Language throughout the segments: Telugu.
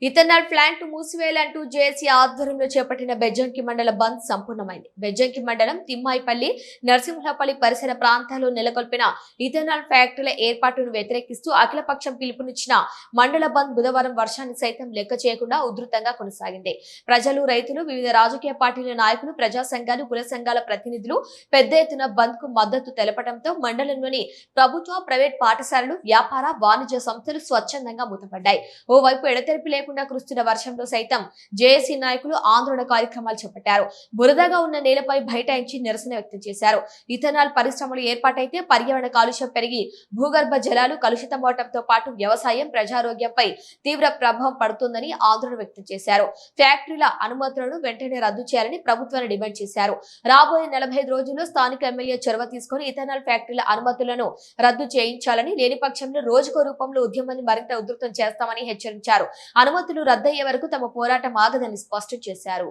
ఇథనాల్ ప్లాంట్ మూసివేయాలంటూ జేఏసీ ఆధ్వర్యంలో చేపట్టిన బెజ్జంకి మండల బంద్ సంపూర్ణమైంది. బెజ్జంకి మండలం తిమ్మాయిపల్లి, నరసింహపల్లి పరిసర ప్రాంతాల్లో నెలకొల్పిన ఇథనాల్ ఫ్యాక్టరీల ఏర్పాటును వ్యతిరేకిస్తూ అఖిలపక్షం పిలుపునిచ్చిన మండల బంద్ బుధవారం వర్షాన్ని సైతం లెక్క చేయకుండా ఉధృతంగా కొనసాగింది. ప్రజలు, రైతులు, వివిధ రాజకీయ పార్టీల నాయకులు, ప్రజా సంఘాలు, కుల సంఘాల ప్రతినిధులు పెద్ద ఎత్తున బంద్ కు మద్దతు తెలపడంతో మండలంలోని ప్రభుత్వ, ప్రైవేట్ పాఠశాలలు, వ్యాపార, వాణిజ్య సంస్థలు స్వచ్ఛందంగా మూతపడ్డాయి. ఓవైపు ఎడతెరిపి లేకుండా కురుస్తున్న వర్షంలో సైతం జేఏసీ నాయకులు ఆందోళన కార్యక్రమాలు చేపట్టారు. బురదగా ఉన్న నేలపై బైఠాయించి నిరసన వ్యక్తం చేశారు. ఇథనాల్ పరిశ్రమలు ఏర్పాటైతే పర్యావరణ కాలుష్యం పెరిగి భూగర్భ జలాలు కలుషితమవడంతో పాటు వ్యవసాయం, ప్రజారోగ్యంపై తీవ్ర ప్రభావం పడుతుందని ఆందోళన వ్యక్తం చేశారు. ఫ్యాక్టరీల అనుమతులను వెంటనే రద్దు చేయాలని ప్రభుత్వాన్ని డిమాండ్ చేశారు. రాబోయే 45 రోజుల్లో స్థానిక ఎమ్మెల్యే చొరవ తీసుకుని ఇథనాల్ ఫ్యాక్టరీల అనుమతులను రద్దు చేయించాలని, లేని పక్షంలో రోజుకో రూపంలో ఉద్యమాన్ని మరింత ఉధృతం చేస్తామని హెచ్చరించారు. అనుమతులు రద్దయ్యే వరకు తమ పోరాటం ఆగదని స్పష్టం చేశారు.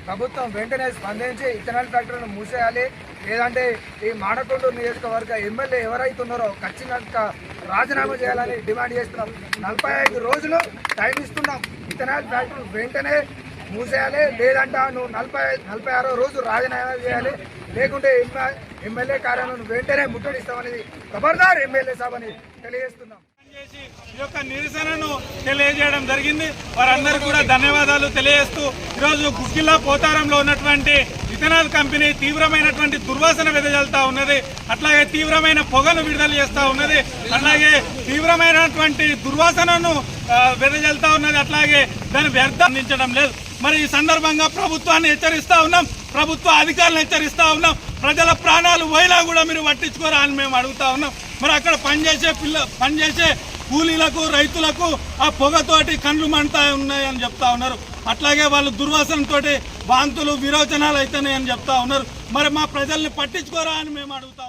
ప్రభుత్వం వెంటనే స్పందించి ఇథనాల్ ఫ్యాక్టరీని మూసేయాలి, లేదంటే ఈ మాడకొండూరు నియోజకవర్గ ఎమ్మెల్యే ఎవరైతున్నారో ఖచ్చితంగా రాజీనామా చేయాలని డిమాండ్ చేస్తున్నాం. 45 రోజులు టైం ఇస్తున్నాం. ఇథనాల్ ఫ్యాక్టరీ వెంటనే మూసేయాలి, లేదంటే నువ్వు 46వ రోజు రాజీనామా చేయాలి, లేకుంటే ఎమ్మెల్యే కార్యాలయం వెంటనే ముట్టడిస్తామనేది ఖబర్దార్ ఎమ్మెల్యే సాబ్ అని తెలియజేస్తున్నాం. ఈ యొక్క నిరసనను తెలియజేయడం జరిగింది. వారందరూ కూడా ధన్యవాదాలు తెలియజేస్తూ ఈరోజు గుగ్గిల్లా పోతారంలో ఉన్నటువంటి ఇథనాల్ కంపెనీ తీవ్రమైనటువంటి దుర్వాసన వెదజల్తా ఉన్నది. అట్లాగే తీవ్రమైన పొగను విడుదల చేస్తూ ఉన్నది. అట్లాగే తీవ్రమైనటువంటి దుర్వాసనను వెదజల్తా ఉన్నది. అట్లాగే దాన్ని వ్యర్థం అందించడం లేదు. మరి ఈ సందర్భంగా ప్రభుత్వాన్ని హెచ్చరిస్తా ఉన్నాం, ప్రభుత్వ అధికారులను హెచ్చరిస్తా ఉన్నాం. ప్రజల ప్రాణాలు పోయినా కూడా మీరు పట్టించుకోరా అని మేము అడుగుతా ఉన్నాం. మరి అక్కడ పనిచేసే కూలీలకు, రైతులకు ఆ పొగతోటి కండ్లు మంటా ఉన్నాయని చెప్తా ఉన్నారు. అట్లాగే వాళ్ళు దుర్వాసనతోటి వాంతులు, విరోచనాలు అవుతున్నాయని చెప్తా ఉన్నారు. మరి మా ప్రజల్ని పట్టించుకోరా అని మేము అడుగుతా